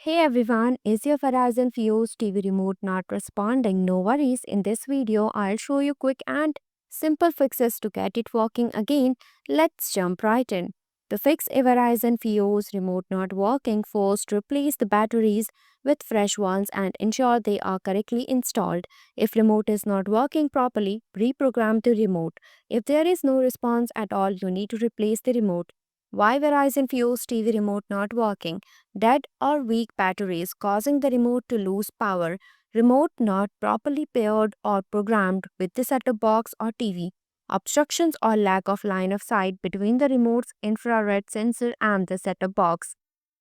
Hey everyone, is your Verizon Fuse TV remote not responding? No worries, in this video I'll show you quick and simple fixes to get it working again. Let's jump right in. To fix a Verizon Fuse remote not working, first replace the batteries with fresh ones and ensure they are correctly installed. If remote is not working properly, reprogram the remote. If there is no response at all, you need to replace the remote. Why Verizon Fuse TV remote not working? Dead or weak batteries causing the remote to lose power, remote not properly paired or programmed with the set-top box or TV, obstructions or lack of line of sight between the remote's infrared sensor and the set-top box,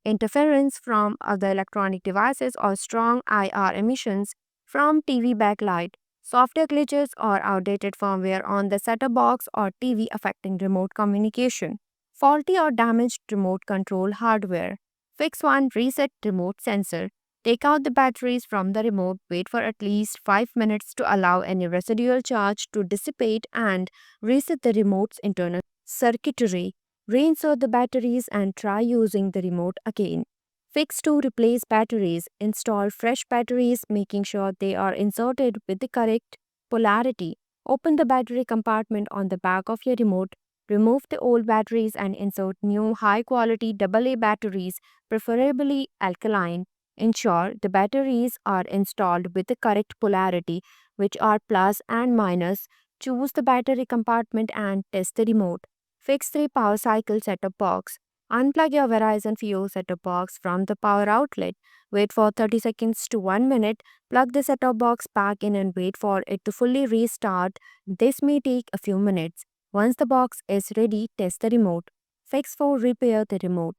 interference from other electronic devices or strong IR emissions from TV backlight, software glitches or outdated firmware on the set-top box or TV affecting remote communication, faulty or damaged remote control hardware. Fix one, reset remote sensor. Take out the batteries from the remote, wait for at least 5 minutes to allow any residual charge to dissipate and reset the remote's internal circuitry. Reinsert the batteries and try using the remote again. Fix 2, replace batteries. Install fresh batteries, making sure they are inserted with the correct polarity. Open the battery compartment on the back of your remote. Remove the old batteries and insert new high quality AA batteries, preferably alkaline. Ensure the batteries are installed with the correct polarity, which are plus and minus. Choose the battery compartment and test the remote. Fix 3, power cycle setup box. Unplug your Verizon Fuse setup box from the power outlet. Wait for 30 seconds to 1 minute. Plug the setup box back in and wait for it to fully restart. This may take a few minutes. Once the box is ready, test the remote. Fix 4, repair the remote.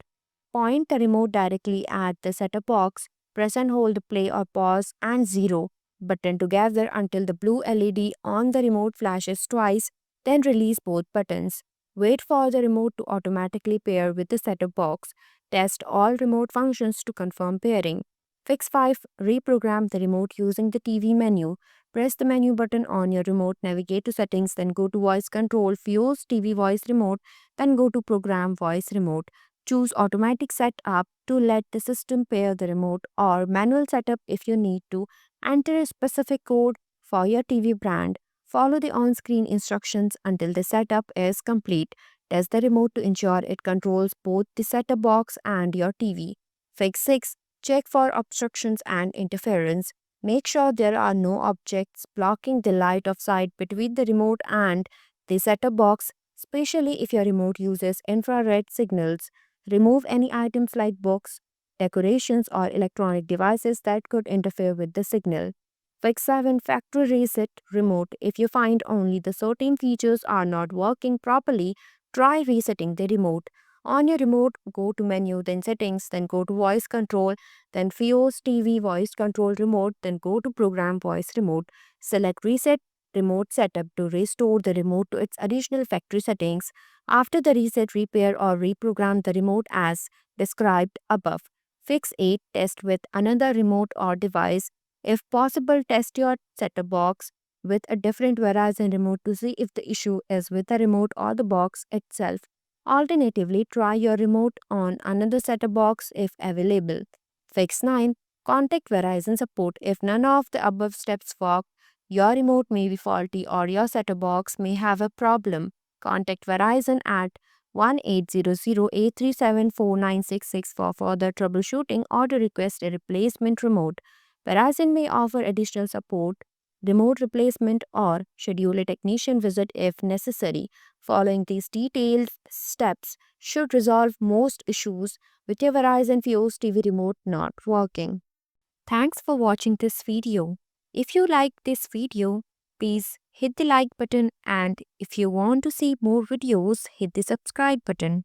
Point the remote directly at the setup box. Press and hold the play or pause and 0 button together until the blue LED on the remote flashes twice, then release both buttons. Wait for the remote to automatically pair with the setup box. Test all remote functions to confirm pairing. Fix 5, reprogram the remote using the TV menu. Press the menu button on your remote, navigate to settings, then go to voice control, Fuse TV voice remote, then go to program voice remote. Choose automatic setup to let the system pair the remote or manual setup if you need to. Enter a specific code for your TV brand. Follow the on-screen instructions until the setup is complete. Test the remote to ensure it controls both the setup box and your TV. Fix 6. Check for obstructions and interference. Make sure there are no objects blocking the light of sight between the remote and the setup box, especially if your remote uses infrared signals. Remove any items like books, decorations, or electronic devices that could interfere with the signal. Fix 7, factory reset remote. If you find only the certain features are not working properly, try resetting the remote. On your remote, go to menu, then settings, then go to voice control, then Fuse TV voice control remote, then go to program voice remote. Select reset remote setup to restore the remote to its original factory settings. After the reset, repair or reprogram the remote as described above. Fix 8, test with another remote or device. If possible, test your setup box with a different Verizon remote to see if the issue is with the remote or the box itself. Alternatively, try your remote on another setup box if available. Fix 9. Contact Verizon support. If none of the above steps work, your remote may be faulty or your setup box may have a problem. Contact Verizon at 1-800-837-4966 for further troubleshooting or to request a replacement remote. Verizon may offer additional support, remote replacement, or schedule a technician visit if necessary. Following these detailed steps should resolve most issues with your Verizon Fuse TV remote not working. Thanks for watching this video. If you like this video, please hit the like button, and if you want to see more videos, hit the subscribe button.